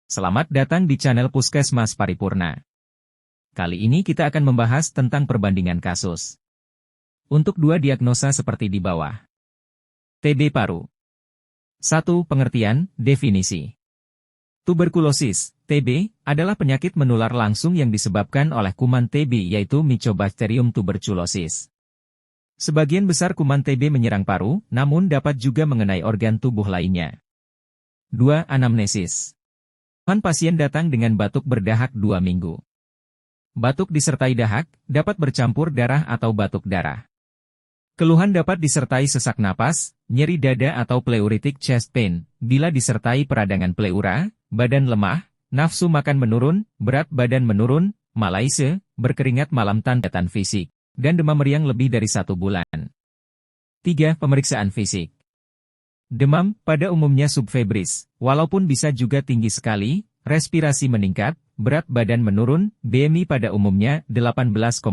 Selamat datang di channel Puskesmas Paripurna. Kali ini kita akan membahas tentang perbandingan kasus. Untuk dua diagnosa seperti di bawah. TB paru. 1. Pengertian, definisi. Tuberkulosis, TB, adalah penyakit menular langsung yang disebabkan oleh kuman TB yaitu Mycobacterium tuberculosis. Sebagian besar kuman TB menyerang paru, namun dapat juga mengenai organ tubuh lainnya. 2. Anamnesis. Pasien datang dengan batuk berdahak 2 minggu. Batuk disertai dahak, dapat bercampur darah atau batuk darah. Keluhan dapat disertai sesak napas, nyeri dada atau pleuritic chest pain, bila disertai peradangan pleura, badan lemah, nafsu makan menurun, berat badan menurun, malaise, berkeringat malam tanpa fisik, dan demam meriang lebih dari 1 bulan. 3. Pemeriksaan fisik. Demam, pada umumnya subfebris, walaupun bisa juga tinggi sekali, respirasi meningkat, berat badan menurun, BMI pada umumnya 18,5.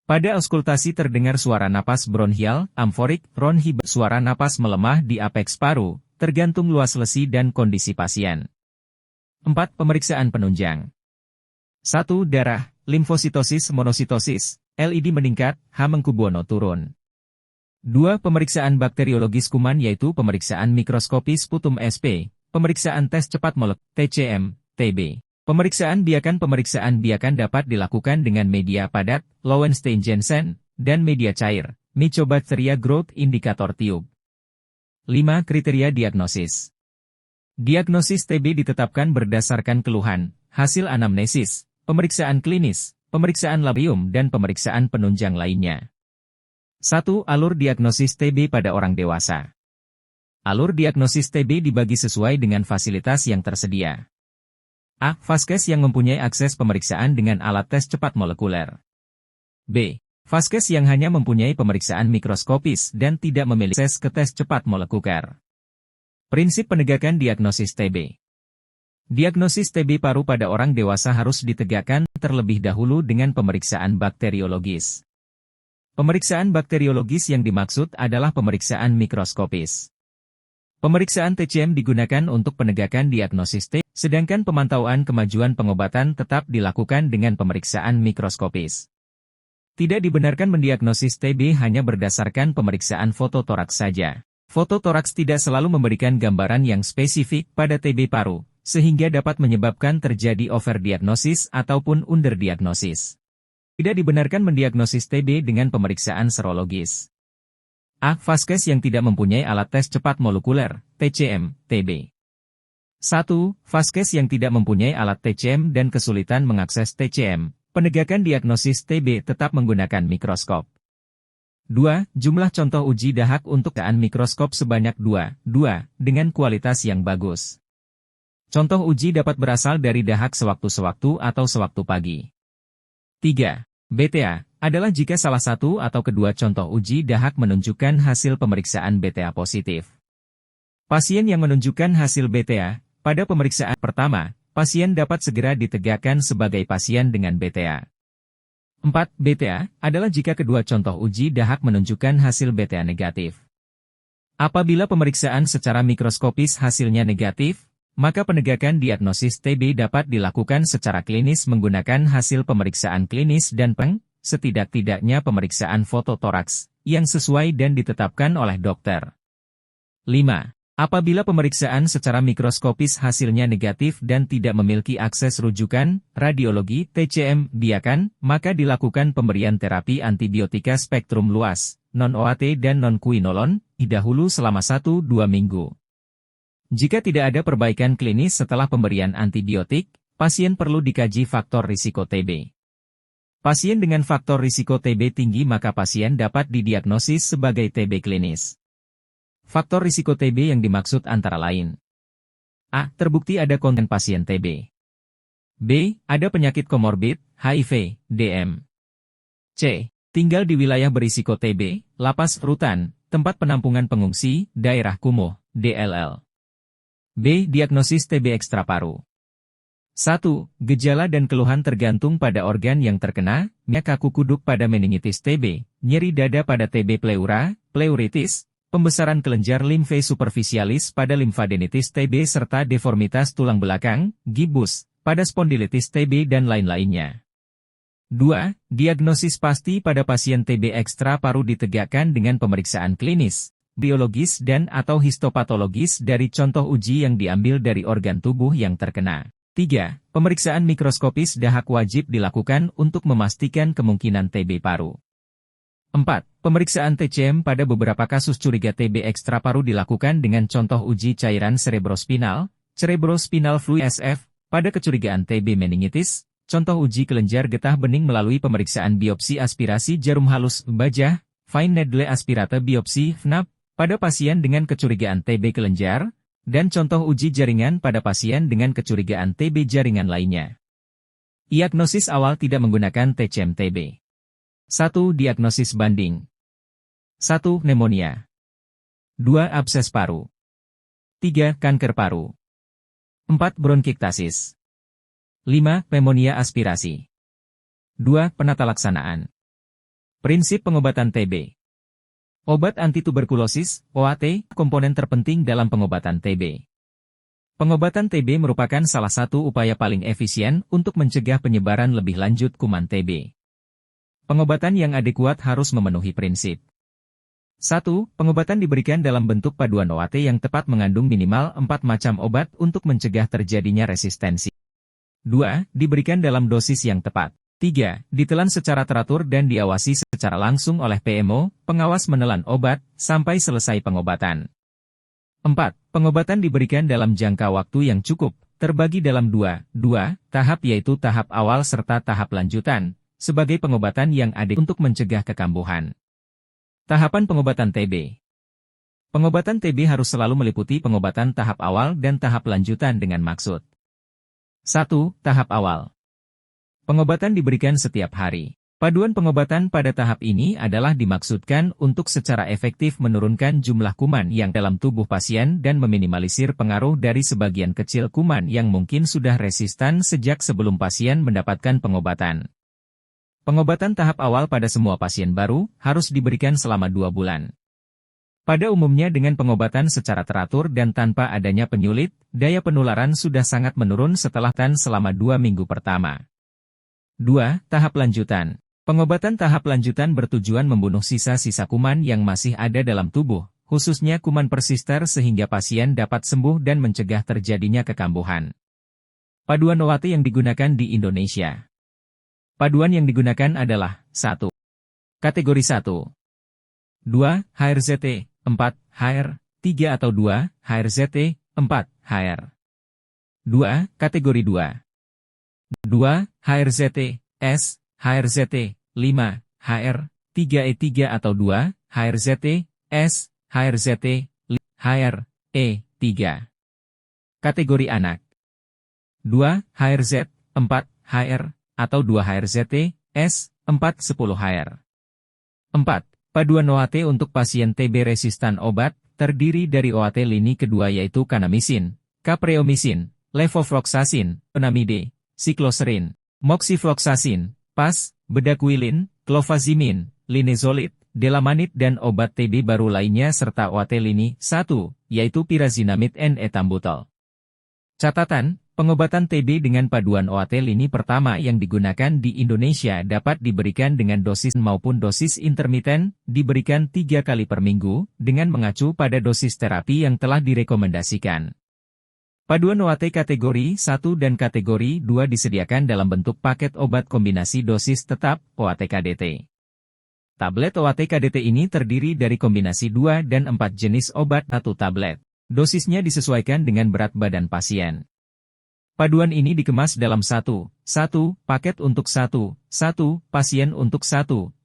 Pada auskultasi terdengar suara napas bronhial, amforik, ronhi, suara napas melemah di apeks paru, tergantung luas lesi dan kondisi pasien. 4. Pemeriksaan penunjang. 1. Darah, limfositosis monositosis, LED meningkat, Hamengkubuwono turun. 2. Pemeriksaan bakteriologis kuman yaitu pemeriksaan mikroskopi sputum SP, pemeriksaan tes cepat molekul, TCM, TB. Pemeriksaan biakan dapat dilakukan dengan media padat, Lowenstein-Janssen, dan media cair, Mycobacteria Growth Indicator Tube. 5. Kriteria diagnosis. Diagnosis TB ditetapkan berdasarkan keluhan, hasil anamnesis, pemeriksaan klinis, pemeriksaan laboratorium dan pemeriksaan penunjang lainnya. 1. Alur diagnosis TB pada orang dewasa. Alur diagnosis TB dibagi sesuai dengan fasilitas yang tersedia. A. Vaskes yang mempunyai akses pemeriksaan dengan alat tes cepat molekuler. B. Vaskes yang hanya mempunyai pemeriksaan mikroskopis dan tidak memiliki akses ke tes cepat molekuler. Prinsip penegakan diagnosis TB. Diagnosis TB paru pada orang dewasa harus ditegakkan terlebih dahulu dengan pemeriksaan bakteriologis. Pemeriksaan bakteriologis yang dimaksud adalah pemeriksaan mikroskopis. Pemeriksaan TCM digunakan untuk penegakan diagnosis TB, sedangkan pemantauan kemajuan pengobatan tetap dilakukan dengan pemeriksaan mikroskopis. Tidak dibenarkan mendiagnosis TB hanya berdasarkan pemeriksaan fototoraks saja. Fototoraks tidak selalu memberikan gambaran yang spesifik pada TB paru, sehingga dapat menyebabkan terjadi overdiagnosis ataupun underdiagnosis. Tidak dibenarkan mendiagnosis TB dengan pemeriksaan serologis. A. Vaskes yang tidak mempunyai alat tes cepat molekuler, TCM, TB. 1. Vaskes yang tidak mempunyai alat TCM dan kesulitan mengakses TCM, penegakan diagnosis TB tetap menggunakan mikroskop. 2. Jumlah contoh uji dahak untuk penggunaan mikroskop sebanyak 2 dengan kualitas yang bagus. Contoh uji dapat berasal dari dahak sewaktu-sewaktu atau sewaktu pagi. 3. BTA adalah jika salah satu atau kedua contoh uji dahak menunjukkan hasil pemeriksaan BTA positif. Pasien yang menunjukkan hasil BTA, pada pemeriksaan pertama, pasien dapat segera ditegakkan sebagai pasien dengan BTA. 4. BTA adalah jika kedua contoh uji dahak menunjukkan hasil BTA negatif. Apabila pemeriksaan secara mikroskopis hasilnya negatif, maka penegakan diagnosis TB dapat dilakukan secara klinis menggunakan hasil pemeriksaan klinis dan setidak-tidaknya pemeriksaan fototoraks, yang sesuai dan ditetapkan oleh dokter. 5. Apabila pemeriksaan secara mikroskopis hasilnya negatif dan tidak memiliki akses rujukan, radiologi, TCM, biakan, maka dilakukan pemberian terapi antibiotika spektrum luas, non-OAT dan non-quinolon, dahulu selama 1-2 minggu. Jika tidak ada perbaikan klinis setelah pemberian antibiotik, pasien perlu dikaji faktor risiko TB. Pasien dengan faktor risiko TB tinggi maka pasien dapat didiagnosis sebagai TB klinis. Faktor risiko TB yang dimaksud antara lain: A. Terbukti ada konten pasien TB. B. Ada penyakit komorbid, HIV, DM. C. Tinggal di wilayah berisiko TB, lapas rutan, tempat penampungan pengungsi, daerah kumuh, DLL. B. Diagnosis TB ekstraparu. 1. Gejala dan keluhan tergantung pada organ yang terkena, kaku kuduk pada meningitis TB, nyeri dada pada TB pleura, pleuritis, pembesaran kelenjar limfe superficialis pada limfadenitis TB serta deformitas tulang belakang, gibus, pada spondilitis TB dan lain-lainnya. 2. Diagnosis pasti pada pasien TB ekstra paru ditegakkan dengan pemeriksaan klinis, biologis dan/atau histopatologis dari contoh uji yang diambil dari organ tubuh yang terkena. 3. Pemeriksaan mikroskopis dahak wajib dilakukan untuk memastikan kemungkinan TB paru. 4. Pemeriksaan TCM pada beberapa kasus curiga TB ekstra paru dilakukan dengan contoh uji cairan cerebrospinal fluid SF, pada kecurigaan TB meningitis, contoh uji kelenjar getah bening melalui pemeriksaan biopsi aspirasi jarum halus bajah, fine needle aspirate biopsi FNAB, pada pasien dengan kecurigaan TB kelenjar, dan contoh uji jaringan pada pasien dengan kecurigaan TB jaringan lainnya. Diagnosis awal tidak menggunakan TCM TB. 1. Diagnosis banding. 1. Pneumonia. 2. Abses paru. 3. Kanker paru. 4. Bronkiektasis. 5. Pneumonia aspirasi. 2. Penata laksanaan. Prinsip pengobatan TB. Obat antituberkulosis, OAT, komponen terpenting dalam pengobatan TB. Pengobatan TB merupakan salah satu upaya paling efisien untuk mencegah penyebaran lebih lanjut kuman TB. Pengobatan yang adekuat harus memenuhi prinsip. 1. Pengobatan diberikan dalam bentuk paduan OAT yang tepat mengandung minimal 4 macam obat untuk mencegah terjadinya resistensi. 2. Diberikan dalam dosis yang tepat. 3. Ditelan secara teratur dan diawasi secara langsung oleh PMO, pengawas menelan obat, sampai selesai pengobatan. 4. Pengobatan diberikan dalam jangka waktu yang cukup, terbagi dalam dua tahap yaitu tahap awal serta tahap lanjutan, sebagai pengobatan yang adil untuk mencegah kekambuhan. Tahapan pengobatan TB. Pengobatan TB harus selalu meliputi pengobatan tahap awal dan tahap lanjutan dengan maksud. 1. Tahap awal. Pengobatan diberikan setiap hari. Paduan pengobatan pada tahap ini adalah dimaksudkan untuk secara efektif menurunkan jumlah kuman yang dalam tubuh pasien dan meminimalisir pengaruh dari sebagian kecil kuman yang mungkin sudah resistan sejak sebelum pasien mendapatkan pengobatan. Pengobatan tahap awal pada semua pasien baru harus diberikan selama 2 bulan. Pada umumnya dengan pengobatan secara teratur dan tanpa adanya penyulit, daya penularan sudah sangat menurun setelah selama 2 minggu pertama. 2. Tahap lanjutan. Pengobatan tahap lanjutan bertujuan membunuh sisa-sisa kuman yang masih ada dalam tubuh, khususnya kuman persister sehingga pasien dapat sembuh dan mencegah terjadinya kekambuhan. Paduan OAT yang digunakan di Indonesia. Paduan yang digunakan adalah 1. Kategori 1. 2. HRZT, 4. HR, 3 atau 2, HRZT, 4, HR. 2. Kategori 2. 2. HRZT, S, HRZT, 5, HR, 3E3 atau 2, HRZT, S, HRZT, HR, E3. Kategori anak. 2. HRZ, 4, HR, atau 2 HRZT, S, 4, 10 HR. 4. Paduan OAT untuk pasien TB resistan obat, terdiri dari OAT lini kedua yaitu kanamisin, capreomycin, levofloxacin, penamide, sikloserin, moxifloxacin, PAS, bedaquiline, clofazimin, linezolid, delamanid dan obat TB baru lainnya serta OAT lini 1, yaitu pyrazinamide and ethambutol. Catatan, pengobatan TB dengan paduan OAT lini pertama yang digunakan di Indonesia dapat diberikan dengan dosis maupun dosis intermiten, diberikan 3 kali per minggu, dengan mengacu pada dosis terapi yang telah direkomendasikan. Paduan OAT kategori 1 dan kategori 2 disediakan dalam bentuk paket obat kombinasi dosis tetap, OAT KDT. Tablet OAT KDT ini terdiri dari kombinasi 2 dan 4 jenis obat atau tablet. Dosisnya disesuaikan dengan berat badan pasien. Paduan ini dikemas dalam 1 paket untuk 1 pasien untuk 1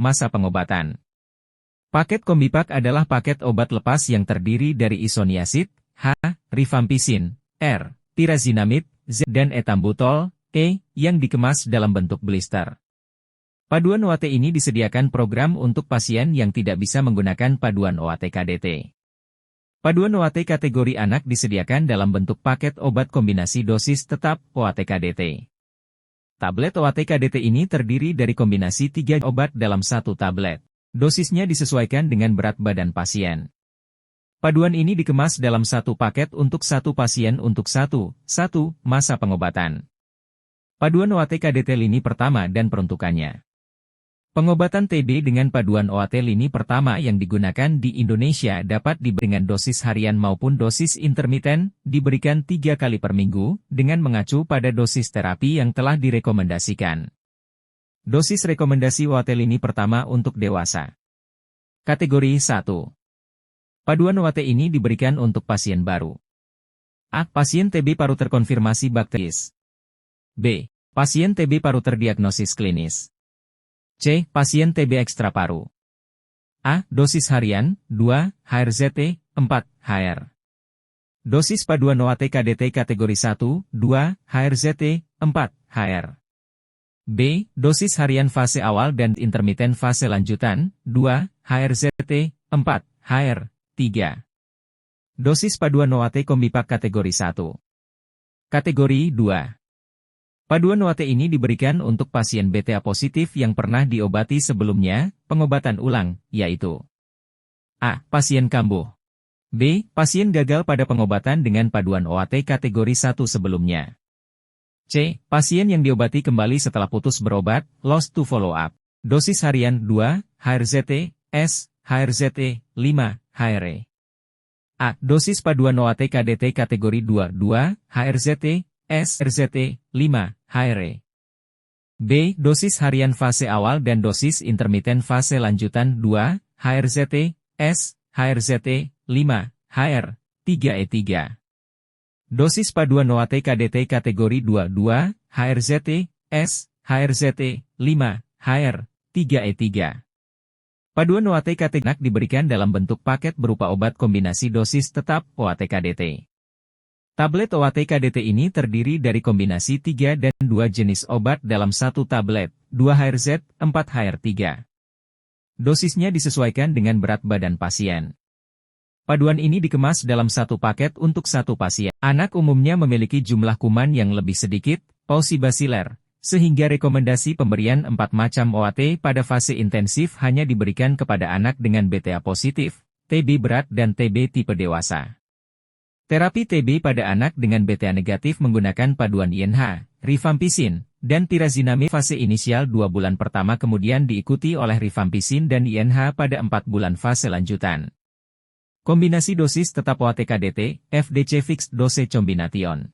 masa pengobatan. Paket kombipak adalah paket obat lepas yang terdiri dari isoniazid, H, rifampicin, R, pyrazinamide, Z, dan ethambutol, E, yang dikemas dalam bentuk blister. Paduan OAT ini disediakan program untuk pasien yang tidak bisa menggunakan paduan OAT KDT. Paduan OAT kategori anak disediakan dalam bentuk paket obat kombinasi dosis tetap, OAT KDT. Tablet OAT KDT ini terdiri dari kombinasi 3 obat dalam 1 tablet. Dosisnya disesuaikan dengan berat badan pasien. Paduan ini dikemas dalam satu paket untuk satu pasien untuk satu masa pengobatan. Paduan OAT KDT lini pertama dan peruntukannya. Pengobatan TB dengan paduan OAT lini pertama yang digunakan di Indonesia dapat diberikan dengan dosis harian maupun dosis intermiten, diberikan 3 kali per minggu, dengan mengacu pada dosis terapi yang telah direkomendasikan. Dosis rekomendasi OAT lini pertama untuk dewasa. Kategori 1. Paduan OAT ini diberikan untuk pasien baru. A. Pasien TB paru terkonfirmasi bakteris. B. Pasien TB paru terdiagnosis klinis. C. Pasien TB ekstra paru. A. Dosis harian, 2, HRZT, 4, HR. Dosis paduan OAT KDT kategori 1, 2, HRZT, 4, HR. B. Dosis harian fase awal dan intermiten fase lanjutan, 2, HRZT, 4, HR, 3. Dosis paduan OAT Kombipak kategori 1. Kategori 2. Paduan OAT ini diberikan untuk pasien BTA positif yang pernah diobati sebelumnya, pengobatan ulang, yaitu A. Pasien kambuh. B. Pasien gagal pada pengobatan dengan paduan OAT kategori 1 sebelumnya. C. Pasien yang diobati kembali setelah putus berobat, lost to follow up. Dosis harian 2, HRZT, S, HRZT, 5, HRE. A. Dosis paduan OAT KDT kategori 2, 2, HRZT, S, RZT, 5, HRE. B. Dosis harian fase awal dan dosis intermiten fase lanjutan 2, HRZT, S, HRZT, 5, HR, 3E3. Dosis paduan OAT KDT kategori 2, 2, HRZT, S, HRZT, 5, HR, 3E3. Paduan OAT KDT diberikan dalam bentuk paket berupa obat kombinasi dosis tetap OAT KDT. Tablet OAT KDT ini terdiri dari kombinasi 3 dan 2 jenis obat dalam satu tablet, 2 HRZ, 4 HR3. Dosisnya disesuaikan dengan berat badan pasien. Paduan ini dikemas dalam satu paket untuk satu pasien. Anak umumnya memiliki jumlah kuman yang lebih sedikit, pausibasiler, sehingga rekomendasi pemberian 4 macam OAT pada fase intensif hanya diberikan kepada anak dengan BTA positif, TB berat dan TB tipe dewasa. Terapi TB pada anak dengan BTA negatif menggunakan paduan INH, rifampicin, dan tirazinamid fase inisial 2 bulan pertama kemudian diikuti oleh rifampicin dan INH pada 4 bulan fase lanjutan. Kombinasi dosis tetap OAT KDT, FDC Fixed Dose Combination.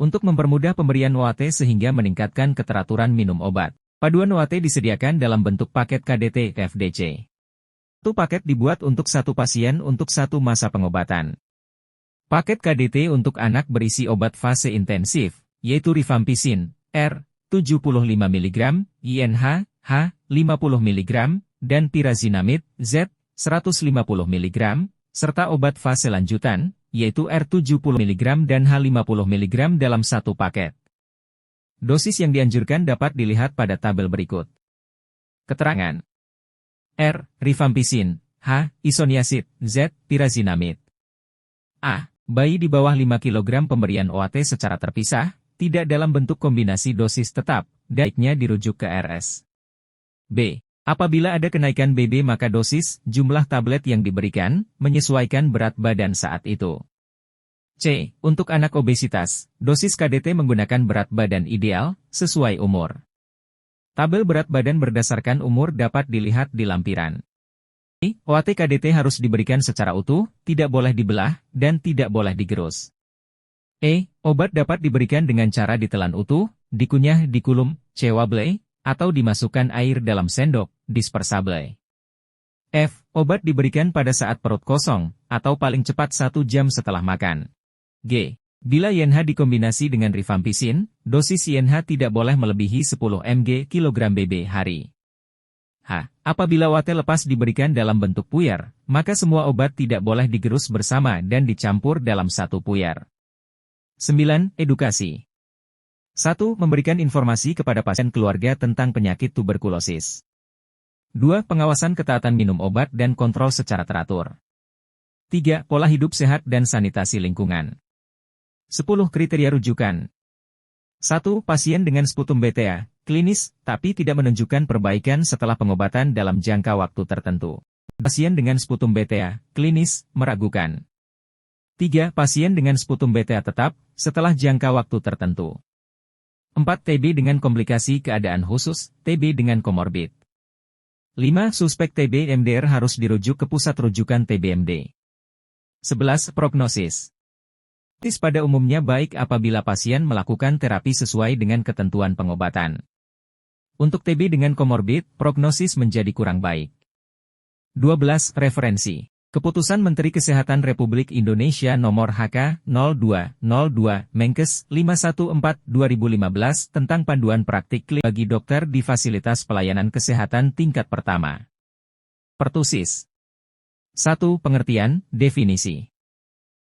Untuk mempermudah pemberian OAT sehingga meningkatkan keteraturan minum obat, paduan OAT disediakan dalam bentuk paket KDT FDC. Satu paket dibuat untuk satu pasien untuk satu masa pengobatan. Paket KDT untuk anak berisi obat fase intensif, yaitu rifampicin, R, 75 mg, INH, H, 50 mg, dan tirazinamid, Z, 150 mg, serta obat fase lanjutan, yaitu R 70 mg dan H 50 mg dalam satu paket. Dosis yang dianjurkan dapat dilihat pada tabel berikut. Keterangan. R. Rifampicin. H. Isoniazid. Z. Tirazinamid. A. Bayi di bawah 5 kg pemberian OAT secara terpisah, tidak dalam bentuk kombinasi dosis tetap, baiknya dirujuk ke RS. B. Apabila ada kenaikan BB maka dosis, jumlah tablet yang diberikan, menyesuaikan berat badan saat itu. C. Untuk anak obesitas, dosis KDT menggunakan berat badan ideal, sesuai umur. Tabel berat badan berdasarkan umur dapat dilihat di lampiran. OAT KDT harus diberikan secara utuh, tidak boleh dibelah, dan tidak boleh digerus. Obat dapat diberikan dengan cara ditelan utuh, dikunyah di kulum, chewable, atau dimasukkan air dalam sendok, dispersable. F. Obat diberikan pada saat perut kosong, atau paling cepat 1 jam setelah makan. G. Bila INH dikombinasi dengan rifampicin, dosis INH tidak boleh melebihi 10 mg kg BB hari. H. Apabila OAT lepas diberikan dalam bentuk puyer, maka semua obat tidak boleh digerus bersama dan dicampur dalam satu puyer. 9. Edukasi. 1. Memberikan informasi kepada pasien keluarga tentang penyakit tuberkulosis. 2. Pengawasan ketaatan minum obat dan kontrol secara teratur. 3. Pola hidup sehat dan sanitasi lingkungan. 10. Kriteria rujukan. 1. Pasien dengan sputum BTA, klinis, tapi tidak menunjukkan perbaikan setelah pengobatan dalam jangka waktu tertentu. Pasien dengan sputum BTA, klinis, meragukan. 3. Pasien dengan sputum BTA tetap, setelah jangka waktu tertentu. 4. TB dengan komplikasi keadaan khusus, TB dengan komorbid. 5. Suspek TB MDR harus dirujuk ke pusat rujukan TBMD. 11. Prognosis. Pada umumnya baik apabila pasien melakukan terapi sesuai dengan ketentuan pengobatan. Untuk TB dengan komorbid, prognosis menjadi kurang baik. 12. Referensi. Keputusan Menteri Kesehatan Republik Indonesia Nomor HK 0202 Menkes 514/2015 tentang panduan praktik klinis bagi dokter di fasilitas pelayanan kesehatan tingkat pertama. Pertusis. 1. Pengertian, definisi.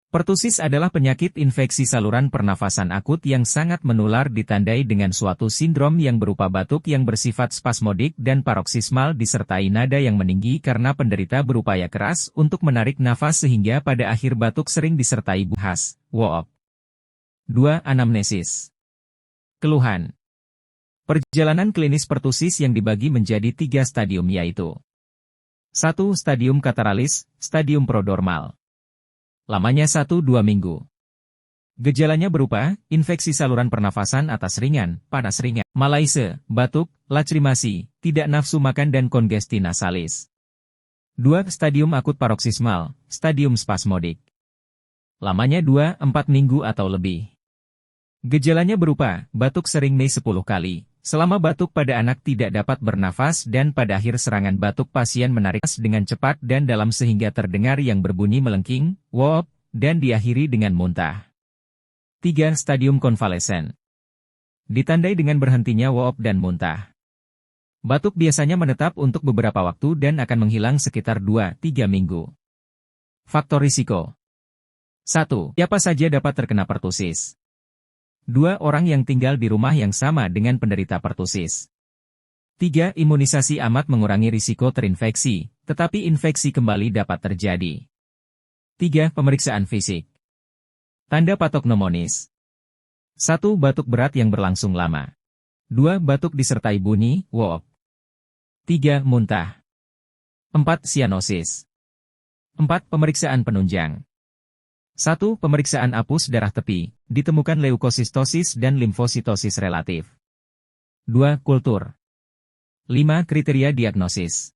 Pertusis adalah penyakit infeksi saluran pernafasan akut yang sangat menular ditandai dengan suatu sindrom yang berupa batuk yang bersifat spasmodik dan paroksismal disertai nada yang meninggi karena penderita berupaya keras untuk menarik nafas sehingga pada akhir batuk sering disertai khas, WOOP. 2. Anamnesis. Keluhan. Perjalanan klinis pertusis yang dibagi menjadi 3 stadium yaitu 1. Stadium kataralis, stadium prodormal. Lamanya 1-2 minggu. Gejalanya berupa, infeksi saluran pernafasan atas ringan, panas ringan, malaise, batuk, lacrimasi, tidak nafsu makan dan kongesti nasalis. 2. Stadium akut paroksismal, stadium spasmodik. Lamanya 2-4 minggu atau lebih. Gejalanya berupa, batuk sering 10 kali. Selama batuk pada anak tidak dapat bernafas dan pada akhir serangan batuk pasien menarik dengan cepat dan dalam sehingga terdengar yang berbunyi melengking, WOOP, dan diakhiri dengan muntah. 3. Stadium konvalesen. Ditandai dengan berhentinya WOOP dan muntah. Batuk biasanya menetap untuk beberapa waktu dan akan menghilang sekitar 2-3 minggu. Faktor risiko. 1. Siapa saja dapat terkena pertusis. 2. Orang yang tinggal di rumah yang sama dengan penderita pertusis. 3. Imunisasi amat mengurangi risiko terinfeksi, tetapi infeksi kembali dapat terjadi. 3. Pemeriksaan fisik. Tanda patognomonis. 1. Batuk berat yang berlangsung lama. 2. Batuk disertai bunyi, WOOP. 3. Muntah. 4. Sianosis. 4. Pemeriksaan penunjang. 1. Pemeriksaan apus darah tepi, ditemukan leukosistosis dan limfositosis relatif. 2. Kultur. 5. Kriteria diagnosis.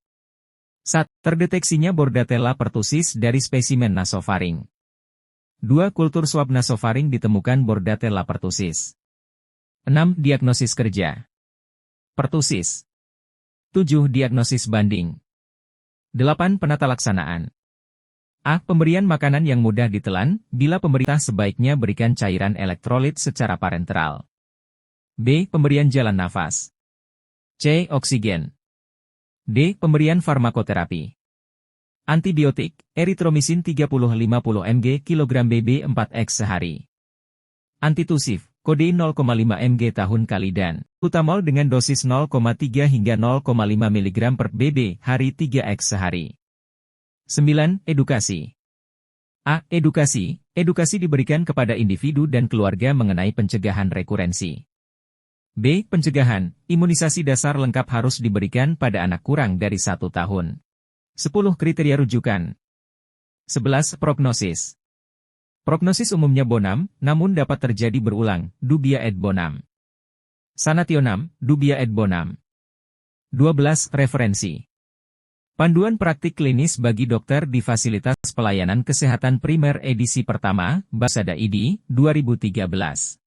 1. Terdeteksinya Bordetella pertussis dari spesimen nasofaring. 2. Kultur swab nasofaring ditemukan Bordetella pertussis. 6. Diagnosis kerja. Pertusis. 7. Diagnosis banding. 8. Penata laksanaan. A. Pemberian makanan yang mudah ditelan, bila pemerintah sebaiknya berikan cairan elektrolit secara parenteral. B. Pemberian jalan nafas. C. Oksigen. D. Pemberian farmakoterapi. Antibiotik, eritromisin 30-50 mg kg BB 4x sehari. Antitusif, kodein 0,5 mg tahun kali dan utamol dengan dosis 0,3 hingga 0,5 mg per BB hari 3x sehari. 9. Edukasi. A. Edukasi. Edukasi diberikan kepada individu dan keluarga mengenai pencegahan rekurensi. B. Pencegahan. Imunisasi dasar lengkap harus diberikan pada anak kurang dari 1 tahun. 10. Kriteria rujukan. 11. Prognosis. Prognosis umumnya bonam, namun dapat terjadi berulang, dubia et bonam. Sanationam, dubia et bonam. 12. Referensi. Panduan praktik klinis bagi dokter di fasilitas pelayanan kesehatan primer edisi pertama, Basada ID, 2013.